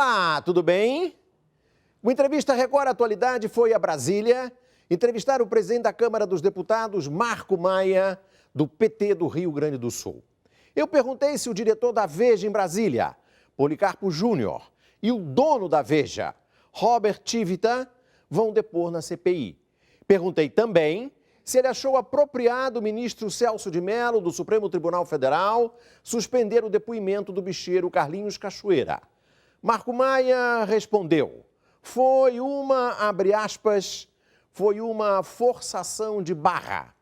Olá, tudo bem? O Entrevista Record Atualidade foi a Brasília entrevistar o presidente da Câmara dos Deputados, Marco Maia, do PT do Rio Grande do Sul. Eu perguntei se o diretor da Veja em Brasília, Policarpo Júnior, e o dono da Veja, Robert Tivita, vão depor na CPI. Perguntei também se ele achou apropriado o ministro Celso de Mello, do Supremo Tribunal Federal, suspender o depoimento do bicheiro Carlinhos Cachoeira. Marco Maia respondeu: foi uma, abre aspas, foi uma forçação de barra,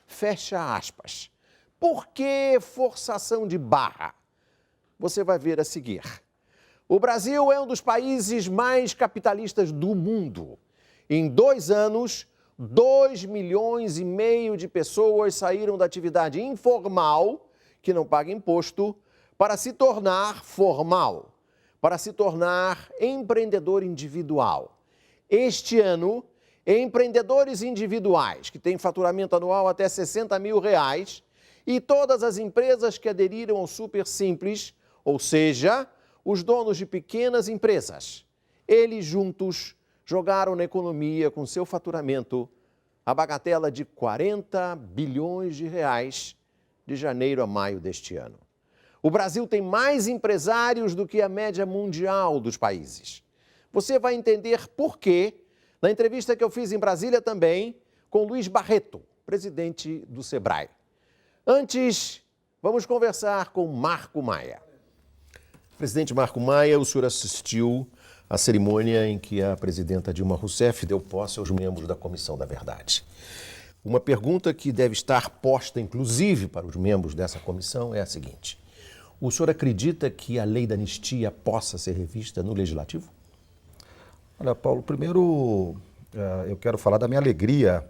fecha aspas. Por que forçação de barra? Você vai ver a seguir. O Brasil é um dos países mais capitalistas do mundo. Em 2 anos, 2,5 milhões de pessoas saíram da atividade informal, que não paga imposto, para se tornar formal, para se tornar empreendedor individual. Este ano, empreendedores individuais, que têm faturamento anual até R$60 mil, e todas as empresas que aderiram ao Super Simples, ou seja, os donos de pequenas empresas, eles juntos jogaram na economia com seu faturamento a bagatela de R$40 bilhões de janeiro a maio deste ano. O Brasil tem mais empresários do que a média mundial dos países. Você vai entender por quê na entrevista que eu fiz em Brasília também com Luiz Barreto, presidente do Sebrae. Antes, vamos conversar com Marco Maia. Presidente Marco Maia, o senhor assistiu à cerimônia em que a presidenta Dilma Rousseff deu posse aos membros da Comissão da Verdade. Uma pergunta que deve estar posta, inclusive, para os membros dessa comissão é a seguinte: o senhor acredita que a lei da anistia possa ser revista no Legislativo? Olha, Paulo, primeiro eu quero falar da minha alegria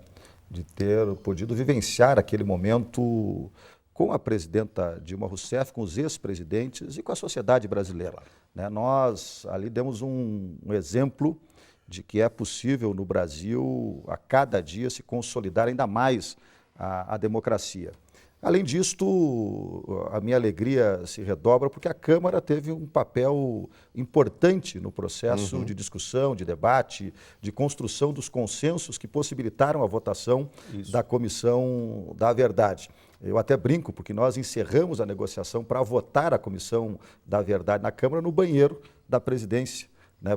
de ter podido vivenciar aquele momento com a presidenta Dilma Rousseff, com os ex-presidentes e com a sociedade brasileira. Nós ali demos um exemplo de que é possível no Brasil, a cada dia, se consolidar ainda mais a democracia. Além disto, a minha alegria se redobra porque a Câmara teve um papel importante no processo de discussão, de debate, de construção dos consensos que possibilitaram a votação da Comissão da Verdade. Eu até brinco, porque nós encerramos a negociação para votar a Comissão da Verdade na Câmara no banheiro da presidência.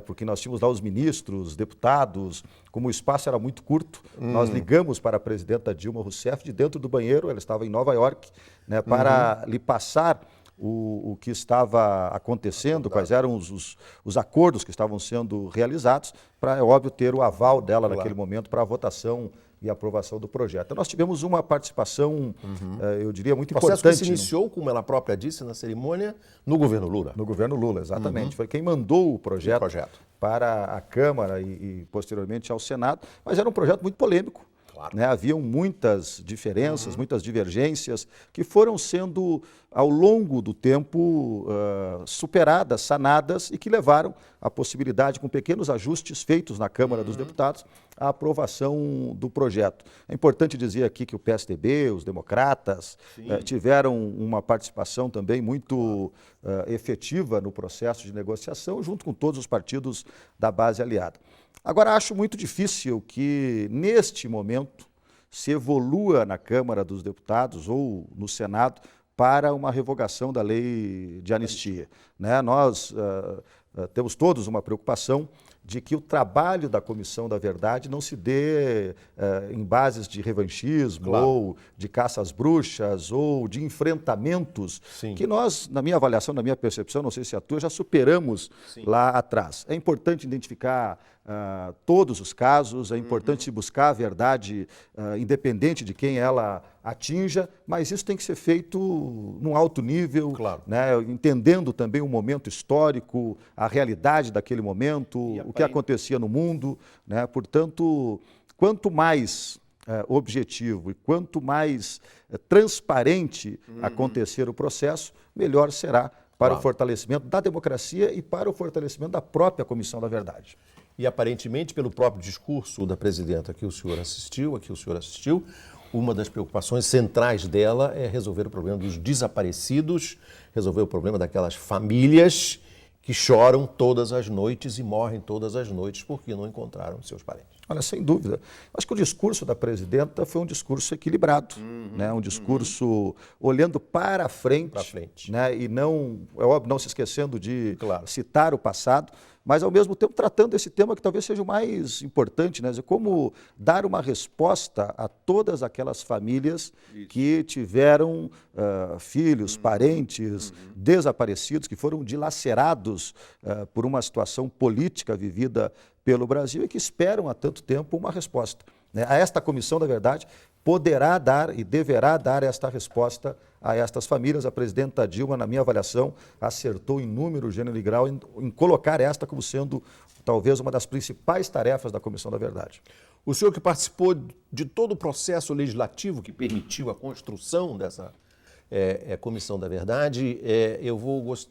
Porque nós tínhamos lá os ministros, deputados, como o espaço era muito curto, nós ligamos para a presidenta Dilma Rousseff de dentro do banheiro, ela estava em Nova York, para lhe passar o que estava acontecendo, quais eram os acordos que estavam sendo realizados, para, é óbvio, ter o aval dela naquele momento para a votação e aprovação do projeto. Então, nós tivemos uma participação, eu diria, muito importante. O processo que se iniciou, como ela própria disse na cerimônia, no governo Lula. No governo Lula, exatamente. Foi quem mandou o projeto para a Câmara e posteriormente ao Senado, mas era um projeto muito polêmico. Claro. Haviam muitas diferenças, muitas divergências que foram sendo, ao longo do tempo, superadas, sanadas e que levaram à possibilidade, com pequenos ajustes feitos na Câmara dos Deputados, à aprovação do projeto. É importante dizer aqui que o PSDB, os democratas, tiveram uma participação também muito efetiva no processo de negociação, junto com todos os partidos da base aliada. Agora, acho muito difícil que, neste momento, se evolua na Câmara dos Deputados ou no Senado para uma revogação da lei de anistia. Nós temos todos uma preocupação de que o trabalho da Comissão da Verdade não se dê em bases de revanchismo, ou de caça às bruxas, ou de enfrentamentos, que nós, na minha avaliação, na minha percepção, não sei se a tua, já superamos lá atrás. É importante identificar todos os casos, é importante buscar a verdade independente de quem ela atinja, mas isso tem que ser feito num alto nível, entendendo também o momento histórico, a realidade daquele momento, o que acontecia no mundo. Portanto, quanto mais objetivo e quanto mais transparente acontecer o processo, melhor será para o fortalecimento da democracia e para o fortalecimento da própria Comissão da Verdade. E aparentemente, pelo próprio discurso da presidenta que o senhor assistiu, uma das preocupações centrais dela é resolver o problema dos desaparecidos, resolver o problema daquelas famílias que choram todas as noites e morrem todas as noites porque não encontraram seus parentes. Olha, sem dúvida. Acho que o discurso da presidenta foi um discurso equilibrado, né? Um discurso olhando para a frente, né? E não, é óbvio, não se esquecendo de citar o passado, mas ao mesmo tempo tratando esse tema que talvez seja o mais importante, né? Como dar uma resposta a todas aquelas famílias que tiveram filhos, parentes desaparecidos, que foram dilacerados por uma situação política vivida pelo Brasil e que esperam há tanto tempo uma resposta, né? Esta comissão, na verdade, poderá dar e deverá dar esta resposta a estas famílias. A presidenta Dilma, na minha avaliação, acertou em número, gênero e grau em colocar esta como sendo talvez uma das principais tarefas da Comissão da Verdade. O senhor que participou de todo o processo legislativo que permitiu a construção dessa Comissão da Verdade, eu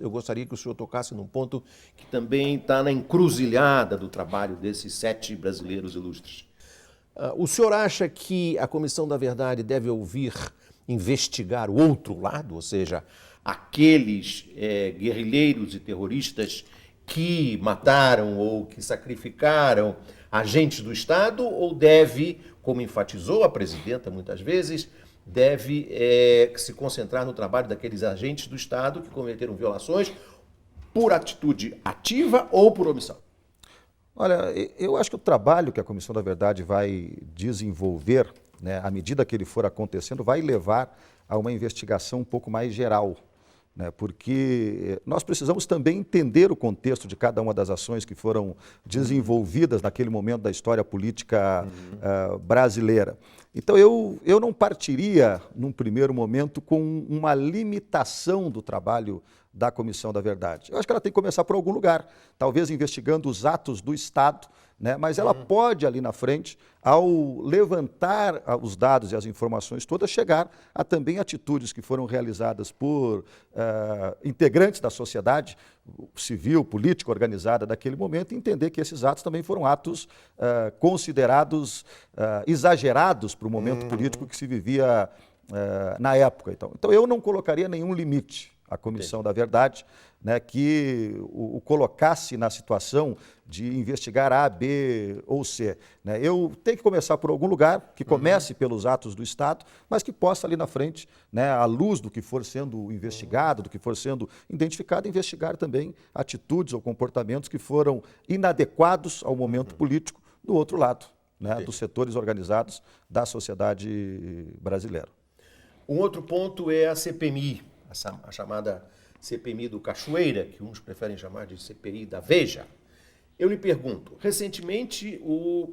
gostaria que o senhor tocasse num ponto que também está na encruzilhada do trabalho desses 7 brasileiros ilustres. O senhor acha que a Comissão da Verdade deve investigar o outro lado, ou seja, aqueles guerrilheiros e terroristas que mataram ou que sacrificaram agentes do Estado, ou deve, como enfatizou a presidenta muitas vezes, deve se concentrar no trabalho daqueles agentes do Estado que cometeram violações por atitude ativa ou por omissão? Olha, eu acho que o trabalho que a Comissão da Verdade vai desenvolver, né, à medida que ele for acontecendo, vai levar a uma investigação um pouco mais geral, né, porque nós precisamos também entender o contexto de cada uma das ações que foram desenvolvidas naquele momento da história política brasileira. Então, eu não partiria, num primeiro momento, com uma limitação do trabalho da Comissão da Verdade. Eu acho que ela tem que começar por algum lugar, talvez investigando os atos do Estado, né? Mas ela pode, ali na frente, ao levantar os dados e as informações todas, chegar a também atitudes que foram realizadas por integrantes da sociedade civil, política, organizada daquele momento, e entender que esses atos também foram atos considerados exagerados para o momento político que se vivia na época. Então, eu não colocaria nenhum limite à Comissão da Verdade, né, que o colocasse na situação de investigar A, B ou C, né? Eu tenho que começar por algum lugar, que comece pelos atos do Estado, mas que possa ali na frente, né, à luz do que for sendo investigado, do que for sendo identificado, investigar também atitudes ou comportamentos que foram inadequados ao momento político do outro lado, né, dos setores organizados da sociedade brasileira. Um outro ponto é a CPMI, a chamada CPMI do Cachoeira, que uns preferem chamar de CPI da Veja. Eu lhe pergunto, recentemente o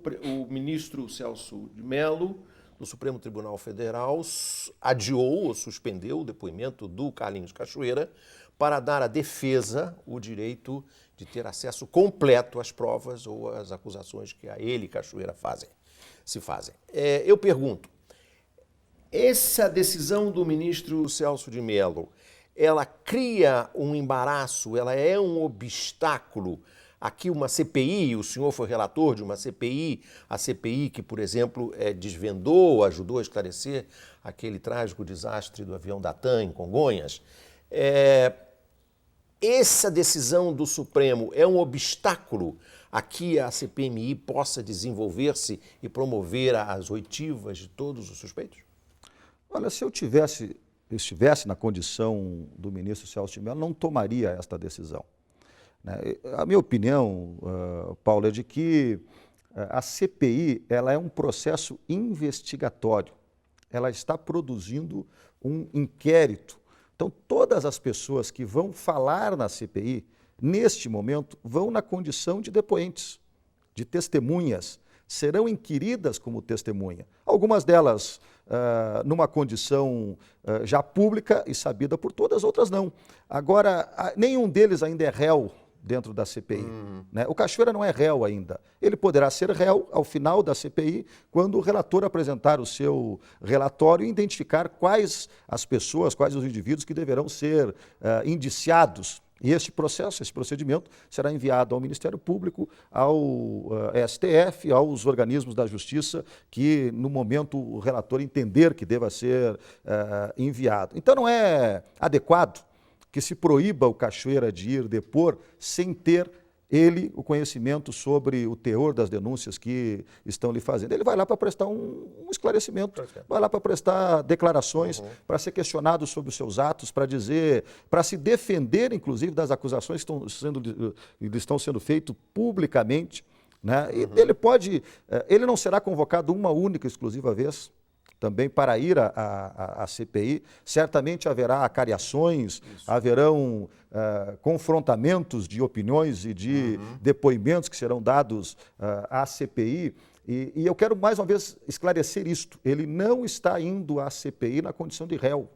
ministro Celso de Mello, do Supremo Tribunal Federal, adiou ou suspendeu o depoimento do Carlinhos Cachoeira para dar à defesa o direito de ter acesso completo às provas ou às acusações que a ele, Cachoeira, se fazem. Eu pergunto, essa decisão do ministro Celso de Mello, ela cria um embaraço, ela é um obstáculo. Aqui uma CPI, o senhor foi relator de uma CPI, a CPI que, por exemplo, desvendou, ajudou a esclarecer aquele trágico desastre do avião da TAM em Congonhas. Essa decisão do Supremo é um obstáculo a que a CPMI possa desenvolver-se e promover as oitivas de todos os suspeitos? Olha, se eu estivesse na condição do ministro Celso de Mello, não tomaria esta decisão. A minha opinião, Paulo, é de que a CPI ela é um processo investigatório. Ela está produzindo um inquérito. Então, todas as pessoas que vão falar na CPI, neste momento, vão na condição de depoentes, de testemunhas, serão inquiridas como testemunha. Algumas delas numa condição já pública e sabida por todas, outras não. Agora, nenhum deles ainda é réu dentro da CPI. Né? O Cachoeira não é réu ainda. Ele poderá ser réu ao final da CPI, quando o relator apresentar o seu relatório e identificar quais as pessoas, quais os indivíduos que deverão ser indiciados. E esse procedimento será enviado ao Ministério Público, ao STF, aos organismos da Justiça, que no momento o relator entender que deva ser enviado. Então não é adequado que se proíba o Cachoeira de ir depor sem ter ele o conhecimento sobre o teor das denúncias que estão lhe fazendo. Ele vai lá para prestar um esclarecimento, vai lá para prestar declarações, para ser questionado sobre os seus atos, para dizer, para se defender, inclusive, das acusações que estão sendo feitas publicamente, né? E ele não será convocado uma única exclusiva vez também para ir à CPI. Certamente haverá acariações, haverão confrontamentos de opiniões e de depoimentos que serão dados à CPI. E eu quero mais uma vez esclarecer isto. Ele não está indo à CPI na condição de réu.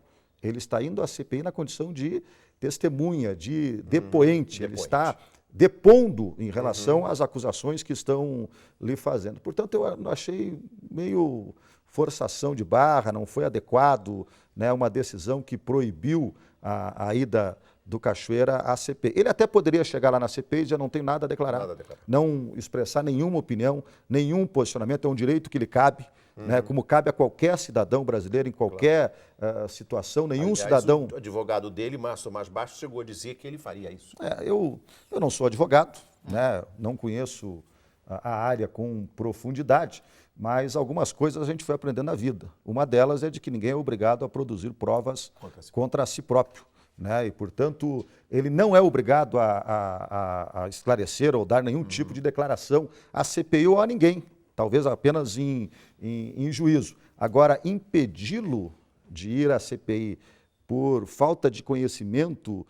Ele está indo à CPI na condição de testemunha, de depoente. Ele está depondo em relação às acusações que estão lhe fazendo. Portanto, eu achei meio forçação de barra, não foi adequado, né, uma decisão que proibiu a ida do Cachoeira à CPI. Ele até poderia chegar lá na CPI e já não tem nada a declarar, não expressar nenhuma opinião, nenhum posicionamento, é um direito que lhe cabe, né, como cabe a qualquer cidadão brasileiro, em qualquer situação, nenhum cidadão... O advogado dele, Márcio Tomás Bastos, chegou a dizer que ele faria isso. Eu não sou advogado, né, não conheço a área com profundidade, mas algumas coisas a gente foi aprendendo na vida. Uma delas é de que ninguém é obrigado a produzir provas contra si próprio, né? E, portanto, ele não é obrigado a esclarecer ou dar nenhum tipo de declaração à CPI ou a ninguém, talvez apenas em juízo. Agora, impedi-lo de ir à CPI por falta de conhecimento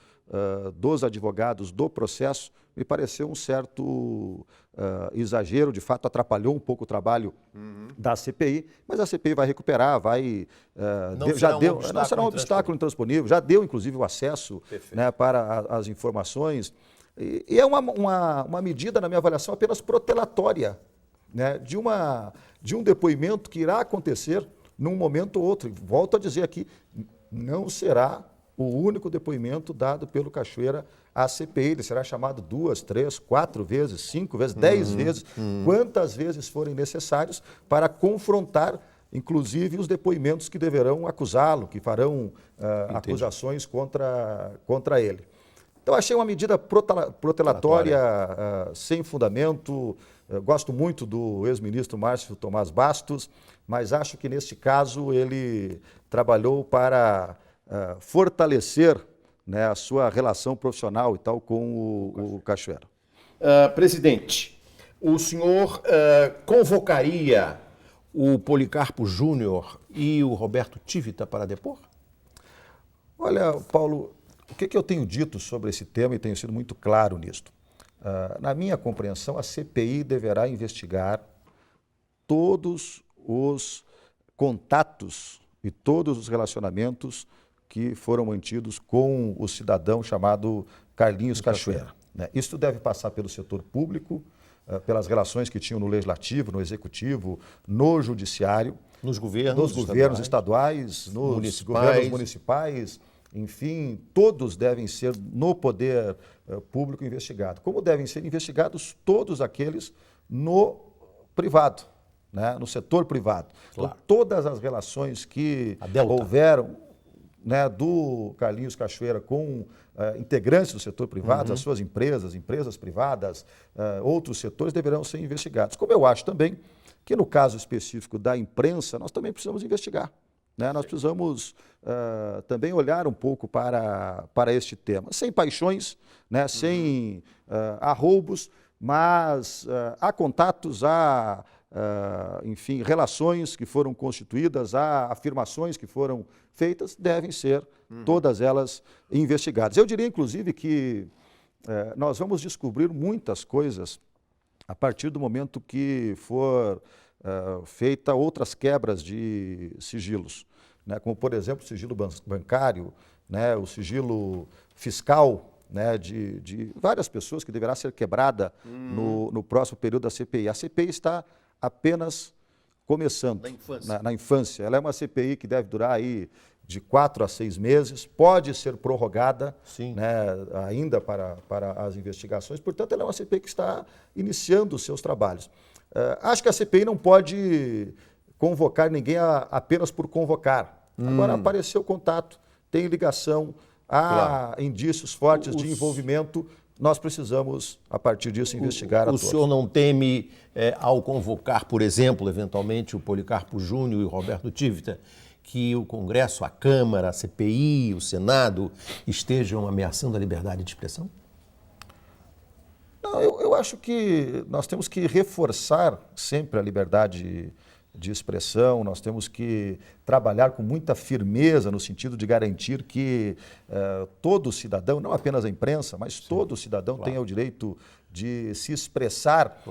dos advogados do processo, me pareceu um certo exagero, de fato atrapalhou um pouco o trabalho da CPI, mas a CPI vai recuperar, não será um obstáculo intransponível, já deu inclusive o acesso, né, para as informações, e é uma medida, na minha avaliação, apenas protelatória, né, de um depoimento que irá acontecer num momento ou outro. E volto a dizer aqui, não será o único depoimento dado pelo Cachoeira à CPI. Ele será chamado 2, 3, 4 vezes, 5 vezes, 10 vezes, quantas vezes forem necessários para confrontar, inclusive, os depoimentos que deverão acusá-lo, que farão acusações contra ele. Então, achei uma medida protelatória, sem fundamento. Gosto muito do ex-ministro Márcio Tomás Bastos, mas acho que, neste caso, ele trabalhou para fortalecer, né, a sua relação profissional e tal com o Cachoeira. Presidente, o senhor convocaria o Policarpo Júnior e o Roberto Tivita para depor? Olha, Paulo, o que eu tenho dito sobre esse tema e tenho sido muito claro nisto? Na minha compreensão, a CPI deverá investigar todos os contatos e todos os relacionamentos que foram mantidos com o cidadão chamado Carlinhos Cachoeira, né? Isso deve passar pelo setor público, pelas relações que tinham no Legislativo, no Executivo, no Judiciário, nos governos estaduais, nos governos municipais, enfim, todos devem ser no poder público investigado. Como devem ser investigados todos aqueles no privado, né, no setor privado. Claro. Então, todas as relações que houveram, né, do Carlinhos Cachoeira com integrantes do setor privado, as suas empresas privadas, outros setores deverão ser investigados. Como eu acho também que no caso específico da imprensa, nós também precisamos investigar, né? Nós precisamos também olhar um pouco para este tema, sem paixões, né, sem arroubos, mas há contatos, há enfim, relações que foram constituídas, há afirmações que foram feitas, devem ser todas elas investigadas. Eu diria, inclusive, que nós vamos descobrir muitas coisas a partir do momento que for feita outras quebras de sigilos, né, como, por exemplo, o sigilo bancário, né, o sigilo fiscal, né, de várias pessoas que deverá ser quebrada no próximo período da CPI. A CPI está apenas começando na infância. Ela é uma CPI que deve durar aí de 4 a 6 meses, pode ser prorrogada, né, ainda para as investigações, portanto, ela é uma CPI que está iniciando os seus trabalhos. Acho que a CPI não pode convocar ninguém apenas por convocar. Agora, apareceu contato, tem ligação, há indícios fortes de envolvimento, nós precisamos, a partir disso, investigar a todos. O senhor não teme, ao convocar, por exemplo, eventualmente, o Policarpo Júnior e o Roberto Tivita, que o Congresso, a Câmara, a CPI, o Senado estejam ameaçando a liberdade de expressão? Não, eu acho que nós temos que reforçar sempre a liberdade de expressão, nós temos que trabalhar com muita firmeza no sentido de garantir que todo cidadão, não apenas a imprensa, mas todo cidadão tenha o direito de se expressar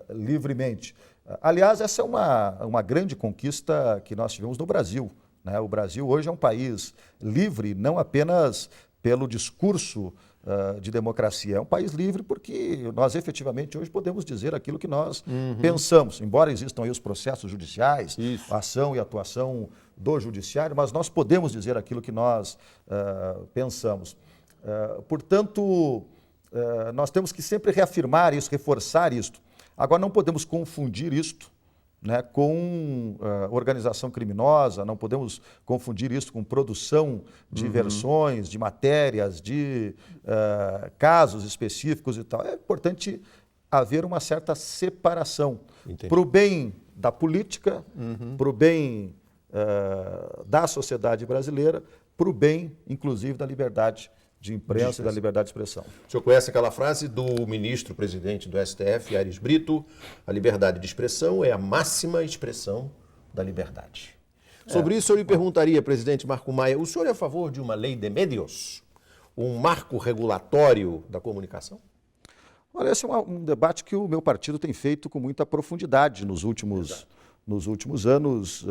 livremente. Aliás, essa é uma grande conquista que nós tivemos no Brasil, né? O Brasil hoje é um país livre, não apenas pelo discurso de democracia. É um país livre porque nós efetivamente hoje podemos dizer aquilo que nós pensamos, embora existam aí os processos judiciais, a ação e atuação do judiciário, mas nós podemos dizer aquilo que nós pensamos. Portanto, nós temos que sempre reafirmar isso, reforçar isto. Agora, não podemos confundir isto, né, com organização criminosa, não podemos confundir isso com produção de versões, de matérias, de casos específicos e tal. É importante haver uma certa separação para o bem da política, para o bem da sociedade brasileira, para o bem, inclusive, da liberdade de imprensa e da liberdade de expressão. O senhor conhece aquela frase do ministro-presidente do STF, Aires Brito: a liberdade de expressão é a máxima expressão da liberdade. Sobre isso eu lhe perguntaria, presidente Marco Maia, o senhor é a favor de uma lei de medios? Um marco regulatório da comunicação? Olha, esse é um debate que o meu partido tem feito com muita profundidade nos últimos anos.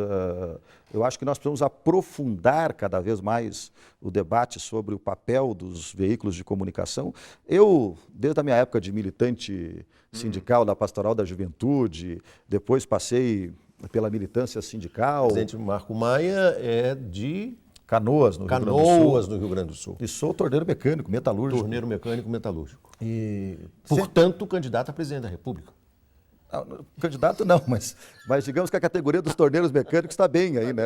Eu acho que nós precisamos aprofundar cada vez mais o debate sobre o papel dos veículos de comunicação. Eu, desde a minha época de militante sindical da Pastoral da Juventude, depois passei pela militância sindical. O presidente Marco Maia é de Canoas, no Rio Grande do Sul. E sou torneiro mecânico, metalúrgico. Torneiro mecânico, metalúrgico. E, portanto, candidato a presidente da República. Candidato não, mas digamos que a categoria dos torneiros mecânicos está bem aí, né?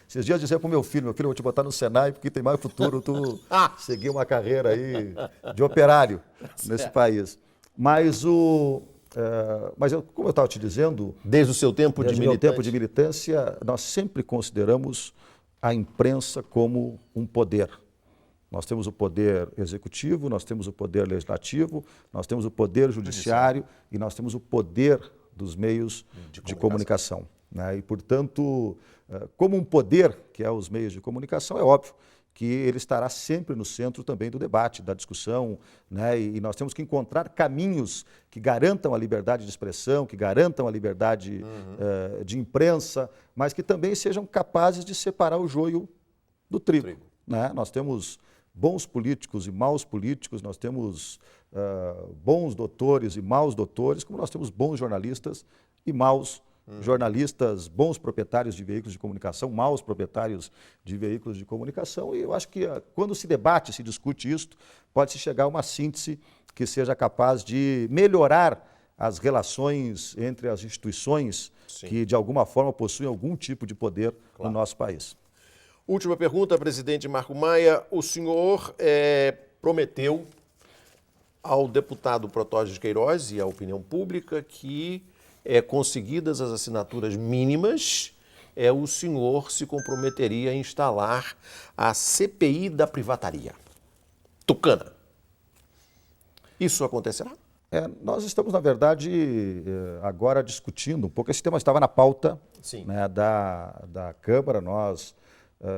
Esses dias eu dizia para o meu filho, eu vou te botar no Senai porque tem mais futuro tu seguir uma carreira aí de operário nesse país. Mas como eu estava te dizendo... Desde o seu tempo de militância? Desde o meu tempo de militância, nós sempre consideramos a imprensa como um poder. Nós temos o poder executivo, nós temos o poder legislativo, nós temos o poder judiciário e nós temos o poder dos meios de comunicação. Né? E, portanto, como um poder que é os meios de comunicação, é óbvio que ele estará sempre no centro também do debate, da discussão, né? E nós temos que encontrar caminhos que garantam a liberdade de expressão, que garantam a liberdade de imprensa, mas que também sejam capazes de separar o joio do trigo. Né? Nós temos bons políticos e maus políticos, nós temos bons doutores e maus doutores, como nós temos bons jornalistas e maus jornalistas, bons proprietários de veículos de comunicação, maus proprietários de veículos de comunicação. E eu acho que quando se debate, se discute isso, pode-se chegar a uma síntese que seja capaz de melhorar as relações entre as instituições que, de alguma forma, possuem algum tipo de poder no nosso país. Última pergunta, presidente Marco Maia. O senhor prometeu ao deputado Protásio de Queiroz e à opinião pública que, conseguidas as assinaturas mínimas, o senhor se comprometeria a instalar a CPI da privataria. Tucana. Isso acontecerá? Nós estamos, na verdade, agora discutindo um pouco. Esse tema estava na pauta, né, da Câmara. Nós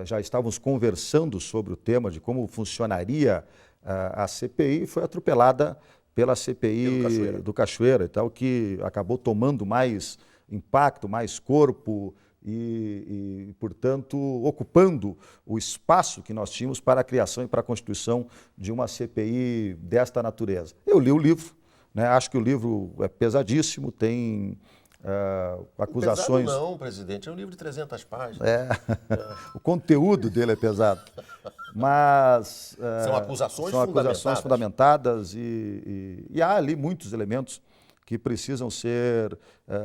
já estávamos conversando sobre o tema de como funcionaria a CPI, foi atropelada pela CPI do Cachoeira e tal, que acabou tomando mais impacto, mais corpo e, portanto, ocupando o espaço que nós tínhamos para a criação e para a constituição de uma CPI desta natureza. Eu li o livro, né, acho que o livro é pesadíssimo, tem... acusações... Pesado não, presidente, é um livro de 300 páginas. O conteúdo dele é pesado, mas... São acusações fundamentadas e há ali muitos elementos que precisam ser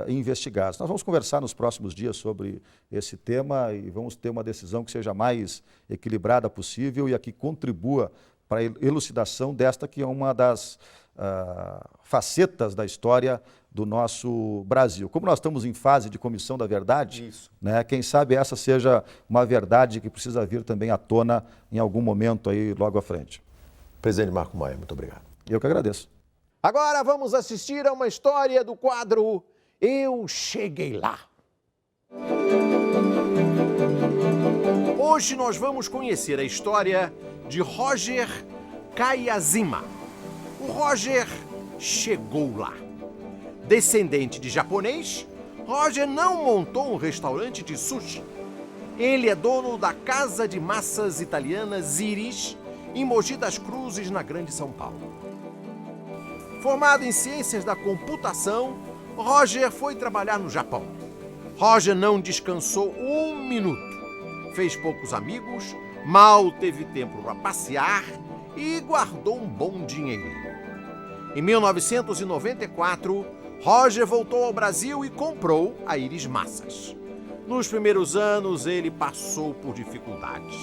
investigados. Nós vamos conversar nos próximos dias sobre esse tema e vamos ter uma decisão que seja mais equilibrada possível e a que contribua para a elucidação desta que é uma das facetas da história do nosso Brasil. Como nós estamos em fase de comissão da verdade, né, quem sabe essa seja uma verdade que precisa vir também à tona em algum momento aí logo à frente. Presidente Marco Maia, muito obrigado. Eu que agradeço. Agora vamos assistir a uma história do quadro Eu Cheguei Lá. Hoje nós vamos conhecer a história de Roger Kayazima. O Roger chegou lá. Descendente de japonês, Roger não montou um restaurante de sushi. Ele é dono da casa de massas italianas Iris, em Mogi das Cruzes, na Grande São Paulo. Formado em ciências da computação, Roger foi trabalhar no Japão. Roger não descansou um minuto. Fez poucos amigos, mal teve tempo para passear e guardou um bom dinheirinho. Em 1994, Roger voltou ao Brasil e comprou a Iris Massas. Nos primeiros anos, ele passou por dificuldades.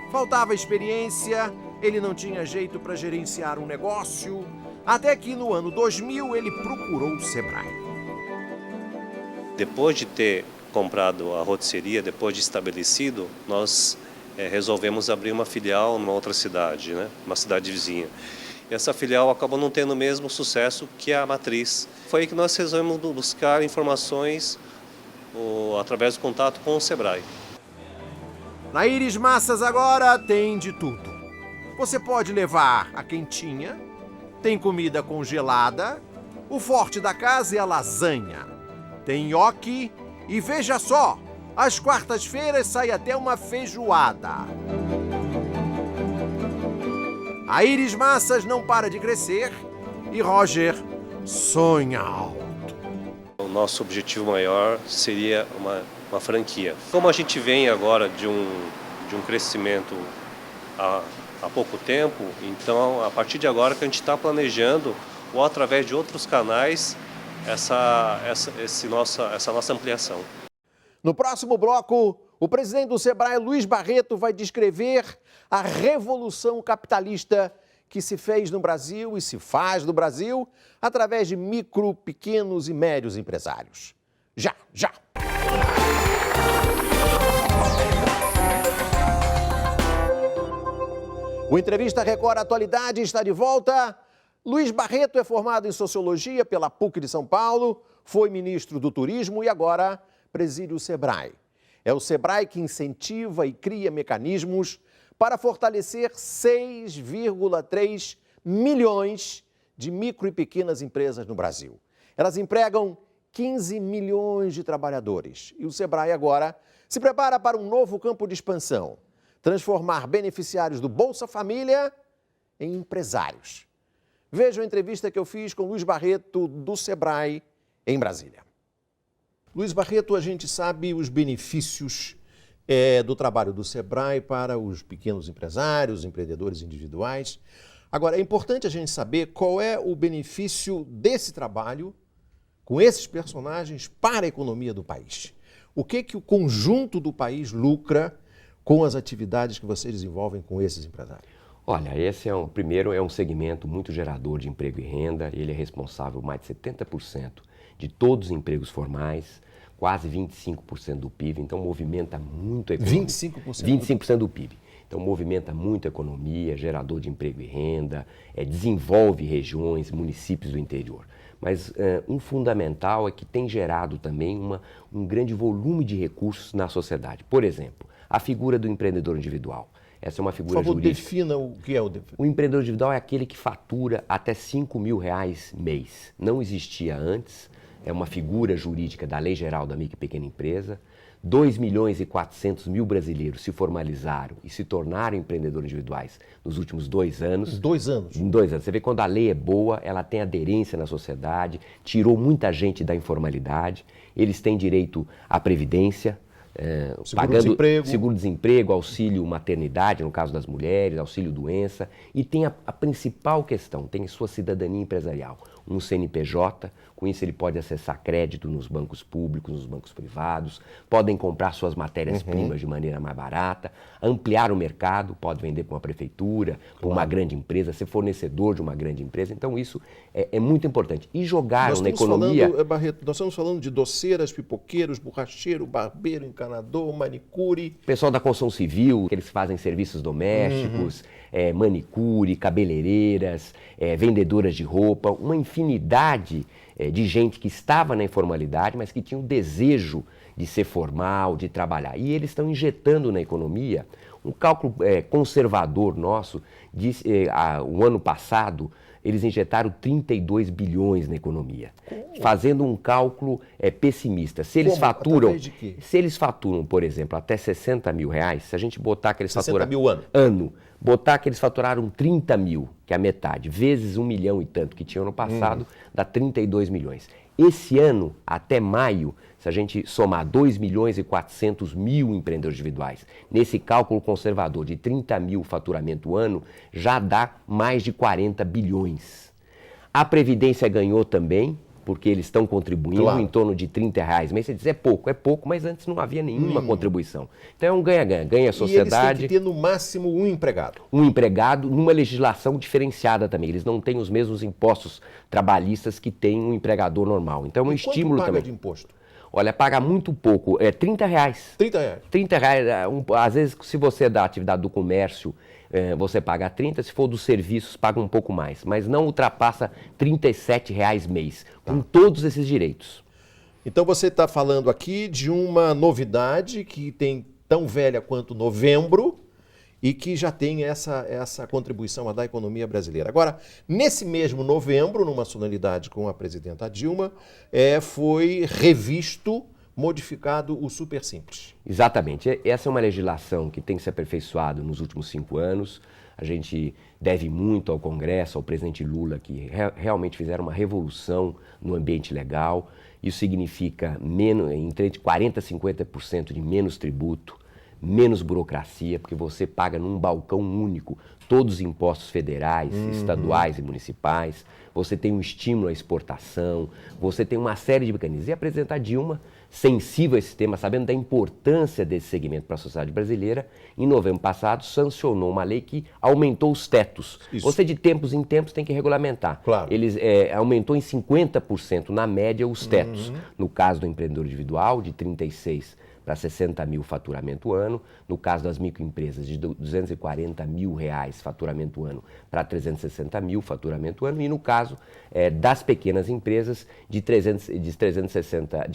Faltava experiência, ele não tinha jeito para gerenciar um negócio, até que no ano 2000 ele procurou o Sebrae. Depois de ter comprado a rotisseria, depois de estabelecido, nós resolvemos abrir uma filial numa outra cidade, né? Uma cidade vizinha. E essa filial acabou não tendo o mesmo sucesso que a matriz. Foi aí que nós resolvemos buscar informações através do contato com o Sebrae. Na Iris Massas agora tem de tudo. Você pode levar a quentinha, tem comida congelada, o forte da casa é a lasanha. Tem nhoque e veja só, às quartas-feiras sai até uma feijoada. A Iris Massas não para de crescer e Roger sonha alto. O nosso objetivo maior seria uma franquia. Como a gente vem agora de um crescimento há pouco tempo, então a partir de agora que a gente está planejando, ou através de outros canais, essa nossa ampliação. No próximo bloco, o presidente do Sebrae, Luiz Barreto, vai descrever a revolução capitalista que se fez no Brasil e se faz no Brasil através de micro, pequenos e médios empresários. Já! O Entrevista Record Atualidade está de volta. Luiz Barreto é formado em Sociologia pela PUC de São Paulo, foi ministro do Turismo e agora preside o Sebrae. É o Sebrae que incentiva e cria mecanismos para fortalecer 6,3 milhões de micro e pequenas empresas no Brasil. Elas empregam 15 milhões de trabalhadores e o Sebrae agora se prepara para um novo campo de expansão, transformar beneficiários do Bolsa Família em empresários. Veja a entrevista que eu fiz com Luiz Barreto, do Sebrae, em Brasília. Luiz Barreto, a gente sabe os benefícios do trabalho do Sebrae para os pequenos empresários, empreendedores individuais. Agora, é importante a gente saber qual é o benefício desse trabalho com esses personagens para a economia do país. O que o conjunto do país lucra com as atividades que vocês desenvolvem com esses empresários? Olha, esse primeiro é um segmento muito gerador de emprego e renda, ele é responsável por mais de 70% de todos os empregos formais, quase 25% do PIB, então movimenta muito a economia. 25%? 25% do PIB. Então movimenta muito a economia, gerador de emprego e renda, desenvolve regiões, municípios do interior. Mas um fundamental é que tem gerado também um grande volume de recursos na sociedade. Por exemplo, a figura do empreendedor individual. Essa é uma figura jurídica. Por favor, defina o que é o... O empreendedor individual é aquele que fatura até R$5 mil mês. Não existia antes, é uma figura jurídica da Lei Geral da Micro e Pequena Empresa. 2.400.000 brasileiros se formalizaram e se tornaram empreendedores individuais nos últimos 2 anos. 2 anos? Em 2 anos. Você vê quando a lei é boa, ela tem aderência na sociedade, tirou muita gente da informalidade, eles têm direito à previdência, pagando seguro-desemprego, auxílio maternidade, no caso das mulheres, auxílio-doença, e tem a principal questão, tem sua cidadania empresarial. um CNPJ. Com isso ele pode acessar crédito nos bancos públicos, nos bancos privados, podem comprar suas matérias-primas de maneira mais barata, ampliar o mercado, pode vender para uma prefeitura, para uma grande empresa, ser fornecedor de uma grande empresa. Então isso é muito importante. E jogaram na economia... Barreto, nós estamos falando de doceiras, pipoqueiros, borracheiro, barbeiro, encanador, manicure... Pessoal da construção civil, que eles fazem serviços domésticos, manicure, cabeleireiras, vendedoras de roupa, uma infinidade de gente que estava na informalidade, mas que tinha o desejo de ser formal, de trabalhar. E eles estão injetando na economia um cálculo conservador nosso. O ano passado, eles injetaram 32 bilhões na economia, fazendo um cálculo pessimista. Se eles faturam, se eles faturam, por exemplo, até 60 mil reais, se a gente botar que eles faturam ano, botar que eles faturaram 30 mil, que é a metade, vezes 1 milhão e tanto que tinha ano passado, dá 32 milhões. Esse ano, até maio, se a gente somar 2 milhões e 400 mil empreendedores individuais, nesse cálculo conservador de 30 mil faturamento ano, já dá mais de 40 bilhões. A Previdência ganhou também, porque eles estão contribuindo em torno de R$30 mês. Você diz, é pouco, mas antes não havia nenhuma contribuição. Então é um ganha-ganha, ganha a sociedade. E eles têm que ter no máximo um empregado. Um empregado numa legislação diferenciada também. Eles não têm os mesmos impostos trabalhistas que tem um empregador normal. Então é um estímulo paga também. De imposto? Olha, paga muito pouco, R$30. R$30? R$30, às vezes se você é da atividade do comércio, você paga 30, se for dos serviços, paga um pouco mais, mas não ultrapassa R$37 mês, com todos esses direitos. Então você está falando aqui de uma novidade que tem tão velha quanto novembro e que já tem essa contribuição a dar à economia brasileira. Agora, nesse mesmo novembro, numa solenidade com a presidenta Dilma, foi revisto, modificado o Super Simples. Exatamente. Essa é uma legislação que tem se aperfeiçoado nos últimos 5 anos. A gente deve muito ao Congresso, ao presidente Lula, que realmente fizeram uma revolução no ambiente legal. Isso significa entre 40% e 50% de menos tributo, menos burocracia, porque você paga num balcão único todos os impostos federais, estaduais e municipais. Você tem um estímulo à exportação, você tem uma série de mecanismos. E a presidenta Dilma, sensível a esse tema, sabendo da importância desse segmento para a sociedade brasileira, em novembro passado sancionou uma lei que aumentou os tetos. Isso. Você de tempos em tempos tem que regulamentar. Claro. Eles aumentou em 50% na média os tetos. No caso do empreendedor individual, de 36 para 60 mil faturamento ano, no caso das microempresas de 240 mil reais faturamento ano para 360 mil faturamento ano, e no caso das pequenas empresas de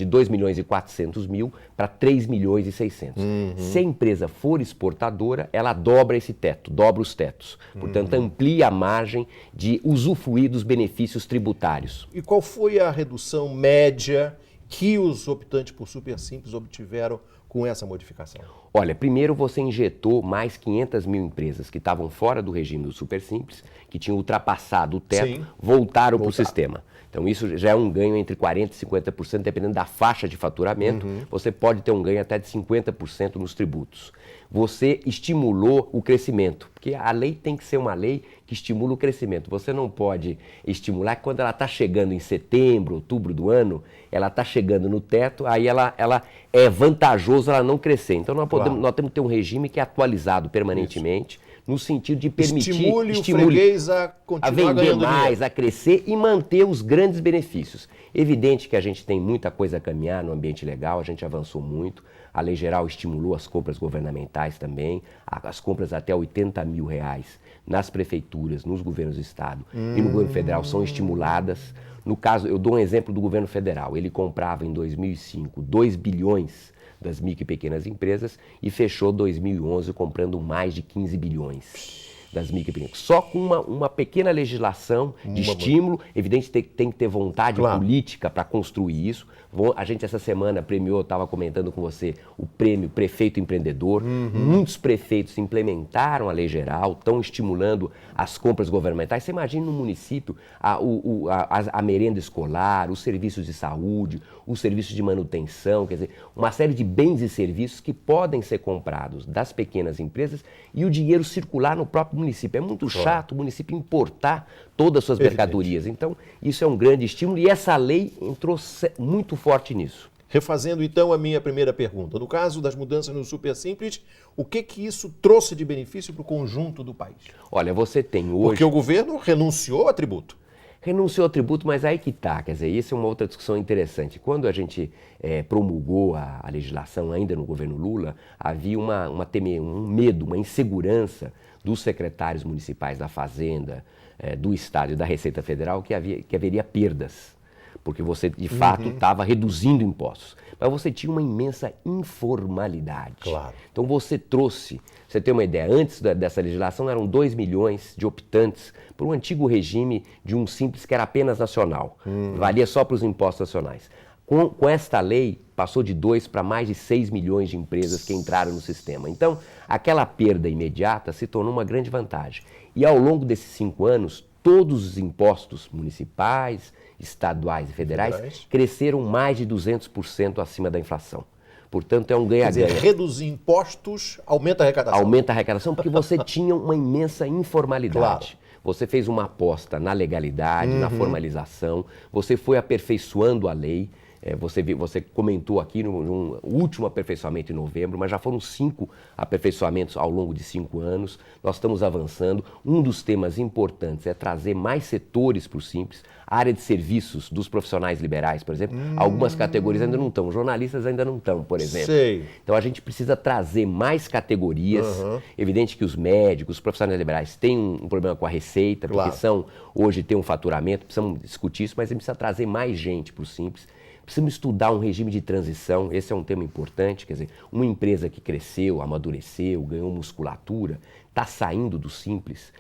2 milhões e 400 mil para 3 milhões e 600. Se a empresa for exportadora, ela dobra esse teto, dobra os tetos. Portanto, amplia a margem de usufruir dos benefícios tributários. E qual foi a redução média que os optantes por Super Simples obtiveram com essa modificação? Olha, primeiro você injetou mais 500 mil empresas que estavam fora do regime do Super Simples, que tinham ultrapassado o teto, voltaram para o sistema. Então isso já é um ganho entre 40% e 50%, dependendo da faixa de faturamento. Você pode ter um ganho até de 50% nos tributos. Você estimulou o crescimento, porque a lei tem que ser uma lei que estimula o crescimento. Você não pode estimular quando ela está chegando em setembro, outubro do ano, ela está chegando no teto, aí ela é vantajoso ela não crescer. Então nós temos que ter um regime que é atualizado permanentemente, no sentido de permitir estimule o freguês a continuar vender mais, dinheiro, a crescer e manter os grandes benefícios. Evidente que a gente tem muita coisa a caminhar no ambiente legal, a gente avançou muito. A lei geral estimulou as compras governamentais também, as compras até 80 mil reais nas prefeituras, nos governos do estado e no governo federal são estimuladas. No caso, eu dou um exemplo do governo federal. Ele comprava em 2005 2 bilhões das micro e pequenas empresas e fechou 2011 comprando mais de 15 bilhões das micro e pequenas. Só com uma pequena legislação de estímulo, evidente tem que ter vontade política para construir isso. A gente essa semana premiou, estava comentando com você, o prêmio Prefeito Empreendedor. Muitos prefeitos implementaram a lei geral, estão estimulando as compras governamentais. Você imagina no município a merenda escolar, os serviços de saúde, os serviços de manutenção, quer dizer, uma série de bens e serviços que podem ser comprados das pequenas empresas e o dinheiro circular no próprio o município. É muito chato o município importar todas as suas mercadorias. Então, isso é um grande estímulo e essa lei entrou muito forte nisso. Refazendo, então, a minha primeira pergunta. No caso das mudanças no Super Simples, o que isso trouxe de benefício para o conjunto do país? Olha, você tem hoje... Porque o governo renunciou a tributo. Renunciou ao tributo, mas aí que está, quer dizer, isso é uma outra discussão interessante. Quando a gente promulgou a legislação ainda no governo Lula, havia um medo, uma insegurança dos secretários municipais da Fazenda, do Estado e da Receita Federal que haveria perdas, porque você de fato estava reduzindo impostos. Mas você tinha uma imensa informalidade. Claro. Então você trouxe, você tem uma ideia, antes dessa legislação eram 2 milhões de optantes por um antigo regime de um simples que era apenas nacional, valia só para os impostos nacionais. Com esta lei, passou de 2 para mais de 6 milhões de empresas que entraram no sistema. Então, aquela perda imediata se tornou uma grande vantagem. E ao longo desses 5 anos, todos os impostos municipais, estaduais e federais cresceram mais de 200% acima da inflação. Portanto, é um ganha-ganha. Quer dizer, reduzir impostos aumenta a arrecadação. Aumenta a arrecadação porque você tinha uma imensa informalidade. Claro. Você fez uma aposta na legalidade, na formalização, você foi aperfeiçoando a lei. Você comentou aqui no último aperfeiçoamento em novembro, mas já foram 5 aperfeiçoamentos ao longo de 5 anos. Nós estamos avançando. Um dos temas importantes é trazer mais setores para o Simples. A área de serviços dos profissionais liberais, por exemplo, algumas categorias ainda não estão, jornalistas ainda não estão, por exemplo. Sei. Então a gente precisa trazer mais categorias. Evidente que os médicos, os profissionais liberais têm um problema com a receita, porque hoje tem um faturamento, precisamos discutir isso, mas a gente precisa trazer mais gente para o Simples. Precisamos estudar um regime de transição, esse é um tema importante, quer dizer, uma empresa que cresceu, amadureceu, ganhou musculatura, está saindo do Simples,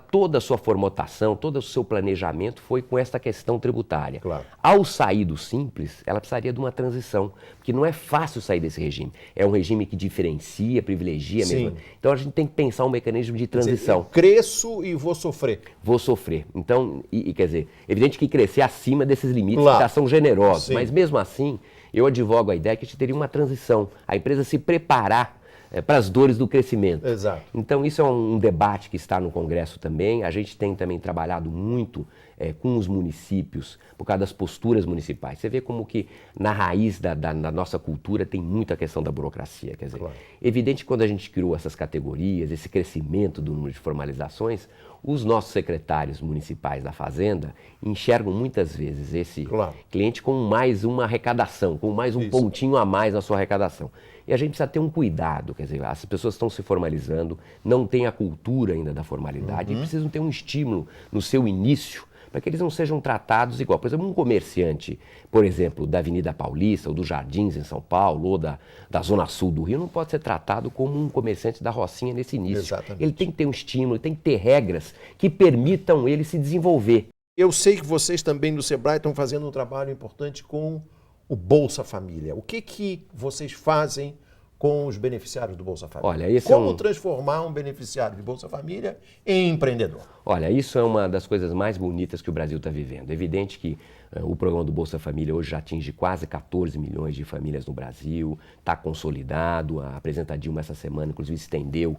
toda a sua formatação, todo o seu planejamento foi com esta questão tributária. Claro. Ao sair do Simples, ela precisaria de uma transição, porque não é fácil sair desse regime. É um regime que diferencia, privilegia mesmo. Então a gente tem que pensar um mecanismo de transição. Quer dizer, eu cresço e vou sofrer. Vou sofrer. Então, quer dizer, evidente que crescer acima desses limites que já são generosos, mas mesmo assim, eu advogo a ideia que a gente teria uma transição, a empresa se preparar para as dores do crescimento. Exato. Então isso é um debate que está no Congresso também. A gente tem também trabalhado muito com os municípios por causa das posturas municipais. Você vê como que na raiz da nossa cultura tem muita questão da burocracia. Quer dizer, evidente que quando a gente criou essas categorias, esse crescimento do número de formalizações, os nossos secretários municipais da Fazenda enxergam muitas vezes esse cliente com mais uma arrecadação, com mais um pontinho a mais na sua arrecadação. E a gente precisa ter um cuidado, quer dizer, as pessoas estão se formalizando, não têm a cultura ainda da formalidade e precisam ter um estímulo no seu início para que eles não sejam tratados igual. Por exemplo, um comerciante, por exemplo, da Avenida Paulista ou dos Jardins em São Paulo ou da Zona Sul do Rio, não pode ser tratado como um comerciante da Rocinha nesse início. Exatamente. Ele tem que ter um estímulo, tem que ter regras que permitam ele se desenvolver. Eu sei que vocês também no Sebrae estão fazendo um trabalho importante com o Bolsa Família. O que vocês fazem com os beneficiários do Bolsa Família? Olha, como transformar um beneficiário de Bolsa Família em empreendedor? Olha, isso é uma das coisas mais bonitas que o Brasil está vivendo. É evidente que o programa do Bolsa Família hoje já atinge quase 14 milhões de famílias no Brasil, está consolidado. A presidenta Dilma essa semana, inclusive, estendeu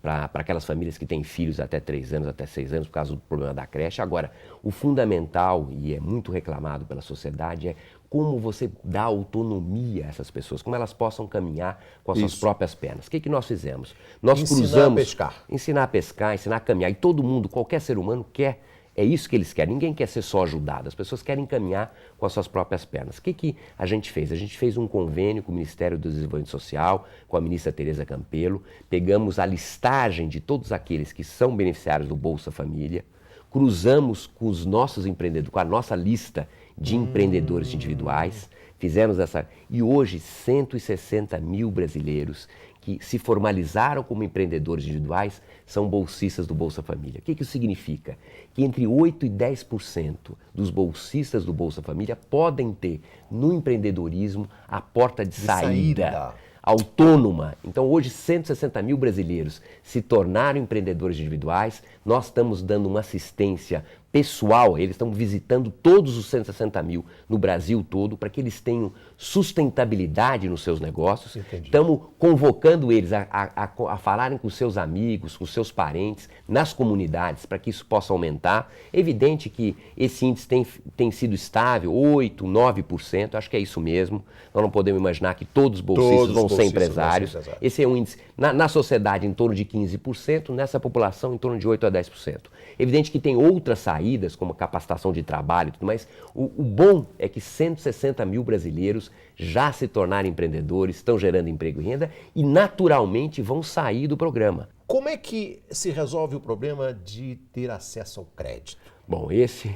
para aquelas famílias que têm filhos até 3 anos, até 6 anos, por causa do problema da creche. Agora, o fundamental, e é muito reclamado pela sociedade, é como você dá autonomia a essas pessoas, como elas possam caminhar com as suas próprias pernas. O que nós fizemos? Nós ensinar a pescar. Ensinar a pescar, ensinar a caminhar. E todo mundo, qualquer ser humano quer, é isso que eles querem. Ninguém quer ser só ajudado, as pessoas querem caminhar com as suas próprias pernas. O que a gente fez? A gente fez um convênio com o Ministério do Desenvolvimento Social, com a ministra Tereza Campelo, pegamos a listagem de todos aqueles que são beneficiários do Bolsa Família, cruzamos com os nossos empreendedores, com a nossa lista de empreendedores individuais, fizemos essa... E hoje, 160 mil brasileiros que se formalizaram como empreendedores individuais são bolsistas do Bolsa Família. O que isso significa? Que entre 8% e 10% dos bolsistas do Bolsa Família podem ter no empreendedorismo a porta de saída autônoma. Então hoje 160 mil brasileiros se tornaram empreendedores individuais, nós estamos dando uma assistência pessoal, eles estão visitando todos os 160 mil no Brasil todo para que eles tenham sustentabilidade nos seus negócios. Entendi. Estamos convocando eles a falarem com seus amigos, com seus parentes, nas comunidades, para que isso possa aumentar. É evidente que esse índice tem sido estável, 8%, 9%, acho que é isso mesmo. Nós não podemos imaginar que todos os bolsistas vão ser empresários. Esse é um índice, na sociedade, em torno de 15%, nessa população, em torno de 8% a 10%. Evidente que tem outras saídas, como capacitação de trabalho e tudo mais. O bom é que 160 mil brasileiros já se tornaram empreendedores, estão gerando emprego e renda e naturalmente vão sair do programa. Como é que se resolve o problema de ter acesso ao crédito? Bom, esse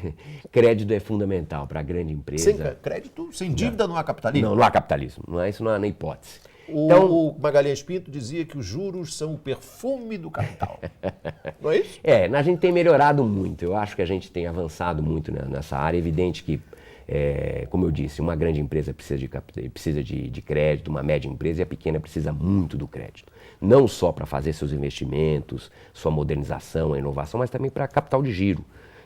crédito é fundamental para a grande empresa. Sem crédito, sem dívida, não há capitalismo? Não há capitalismo, isso não há nem hipótese. O Magalhães Pinto dizia que os juros são o perfume do capital. Não é isso? A gente tem melhorado muito. Eu acho que a gente tem avançado muito nessa área. É evidente que, como eu disse, uma grande empresa precisa de crédito, uma média empresa, e a pequena precisa muito do crédito. Não só para fazer seus investimentos, sua modernização, a inovação, mas também para capital de giro.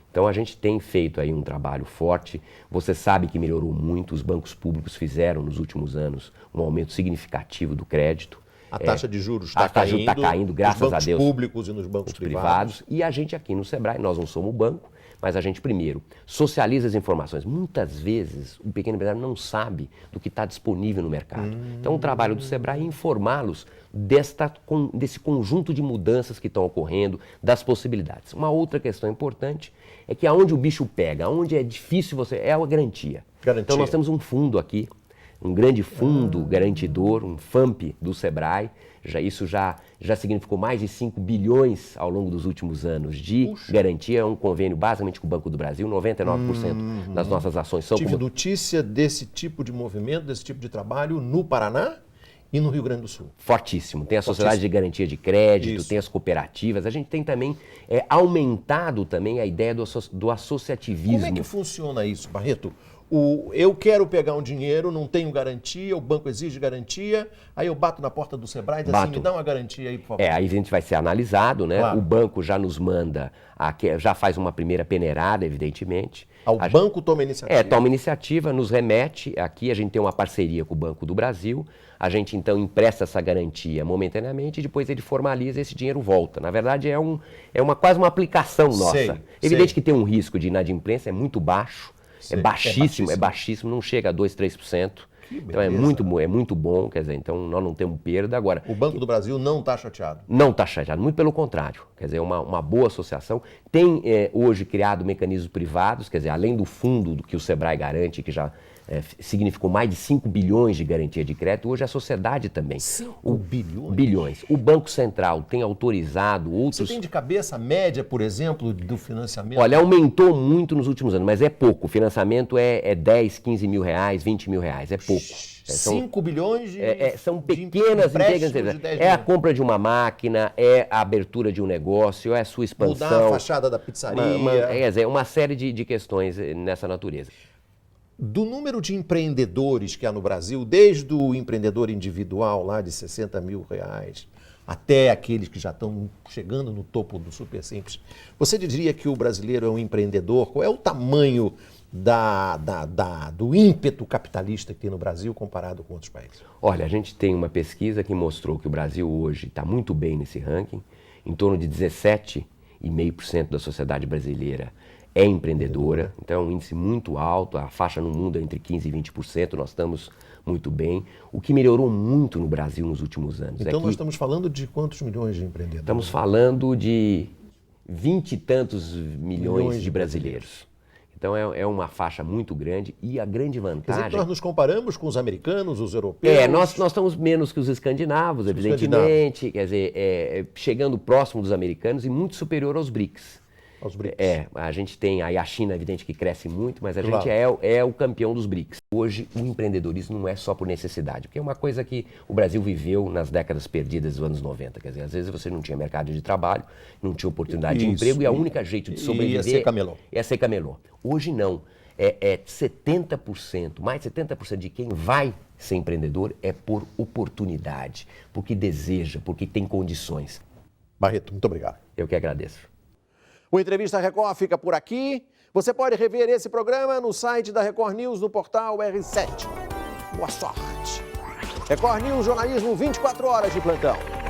Então a gente tem feito aí um trabalho forte. Você sabe que melhorou muito, os bancos públicos fizeram nos últimos anos um aumento significativo do crédito. A taxa de juros está caindo. Está caindo, graças a Deus. Nos bancos públicos e nos bancos privados. E a gente aqui no Sebrae, nós não somos banco, mas a gente primeiro socializa as informações. Muitas vezes o pequeno empresário não sabe do que está disponível no mercado. Então o trabalho do Sebrae é informá-los desse conjunto de mudanças que estão ocorrendo, das possibilidades. Uma outra questão importante é que aonde o bicho pega, aonde é difícil é a garantia. Então nós temos um fundo aqui, um grande fundo garantidor, um FAMP do Sebrae. Isso já significou mais de 5 bilhões ao longo dos últimos anos de garantia. É um convênio basicamente com o Banco do Brasil, 99% das nossas ações são... Tive notícia desse tipo de movimento, desse tipo de trabalho no Paraná e no Rio Grande do Sul. Fortíssimo. Tem a Sociedade de Garantia de Crédito, tem as cooperativas. A gente tem também aumentado também a ideia do associativismo. Como é que funciona isso, Barreto? Eu quero pegar um dinheiro, não tenho garantia, o banco exige garantia, aí eu bato na porta do Sebrae e diz assim, me dá uma garantia aí, por favor. Aí a gente vai ser analisado, né? Claro. O banco já nos manda, já faz uma primeira peneirada, evidentemente. O banco toma iniciativa? Toma iniciativa, nos remete. Aqui a gente tem uma parceria com o Banco do Brasil. A gente então empresta essa garantia momentaneamente e depois ele formaliza e esse dinheiro volta. Na verdade quase uma aplicação nossa. Evidente que tem um risco de inadimplência, é muito baixo. É baixíssimo, não chega a 2%, 3%. Então é muito bom, quer dizer, então nós não temos perda. Agora, o Banco do Brasil não está chateado? Não está chateado, muito pelo contrário. Quer dizer, uma boa associação. Tem hoje criado mecanismos privados, quer dizer, além do fundo que o Sebrae garante, que já significou mais de 5 bilhões de garantia de crédito, hoje a sociedade também. 5 bilhões? Bilhões. O Banco Central tem autorizado outros... Você tem de cabeça a média, por exemplo, do financiamento? Olha, aumentou muito nos últimos anos, mas é pouco. O financiamento é 10, 15 mil reais, 20 mil reais, é pouco. 5 bilhões de são pequenas empréstimos. A compra de uma máquina, é a abertura de um negócio, é a sua expansão. Mudar a fachada da pizzaria. Uma série de questões nessa natureza. Do número de empreendedores que há no Brasil, desde o empreendedor individual lá de 60 mil reais, até aqueles que já estão chegando no topo do super simples, você diria que o brasileiro é um empreendedor? Qual é o tamanho do ímpeto capitalista que tem no Brasil comparado com outros países? Olha, a gente tem uma pesquisa que mostrou que o Brasil hoje está muito bem nesse ranking, em torno de 17,5% da sociedade brasileira é empreendedora, então é um índice muito alto, a faixa no mundo é entre 15% e 20%, nós estamos muito bem. O que melhorou muito no Brasil nos últimos anos Então nós estamos falando de quantos milhões de empreendedores? Estamos falando de 20 e tantos milhões de brasileiros. Então é uma faixa muito grande e a grande vantagem... Quer dizer que nós nos comparamos com os americanos, os europeus? Nós estamos menos que os escandinavos, evidentemente, quer dizer, chegando próximo dos americanos e muito superior aos BRICS. Aos BRICS. A gente tem aí a China, evidente que cresce muito, mas a gente é o campeão dos BRICS. Hoje o empreendedorismo não é só por necessidade, porque é uma coisa que o Brasil viveu nas décadas perdidas dos anos 90. Quer dizer, às vezes você não tinha mercado de trabalho, não tinha oportunidade de emprego e a única jeito de sobreviver ia ser camelô. Hoje não. 70%, mais de 70% de quem vai ser empreendedor é por oportunidade, porque deseja, porque tem condições. Barreto, muito obrigado. Eu que agradeço. O Entrevista Record fica por aqui. Você pode rever esse programa no site da Record News, no portal R7. Boa sorte. Record News, jornalismo 24 horas de plantão.